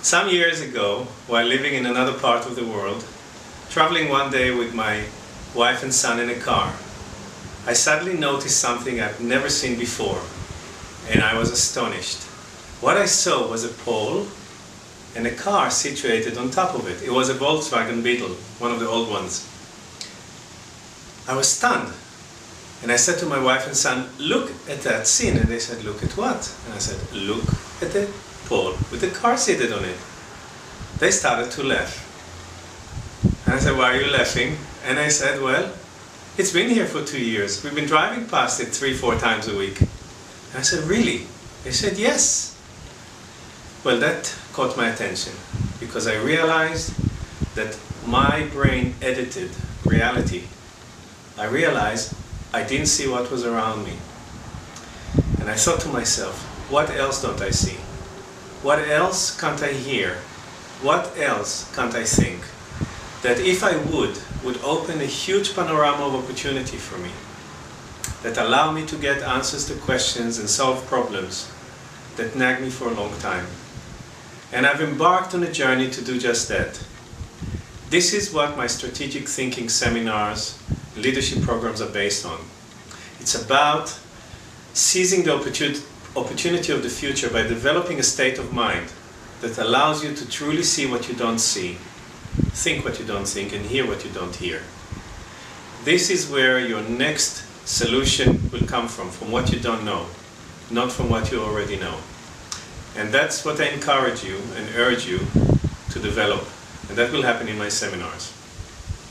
Some years ago, while living in another part of the world, traveling one day with my wife and son in a car, I suddenly noticed something I've never seen before, and I was astonished. What I saw was a pole and a car situated on top of it. It was a Volkswagen Beetle, one of the old ones. I was stunned, and I said to my wife and son, "Look at that scene." And they said, "Look at what?" And I said, "Look at the pole with the car seated on it." They started to laugh. And I said, "Why are you laughing?" And I said, "Well, it's been here for 2 years. We've been driving past it 3-4 times a week." And I said, "Really?" They said, "Yes." Well, that caught my attention because I realized that my brain edited reality. I realized I didn't see what was around me. And I thought to myself, what else don't I see? What else can't I hear? What else can't I think? That if I would open a huge panorama of opportunity for me, that allow me to get answers to questions and solve problems that nag me for a long time. And I've embarked on a journey to do just that. This is what my strategic thinking seminars, leadership programs are based on. It's about seizing the opportunity of the future by developing a state of mind that allows you to truly see what you don't see, think what you don't think, and hear what you don't hear. This is where your next solution will come from what you don't know, not from what you already know. And that's what I encourage you and urge you to develop. And that will happen in my seminars.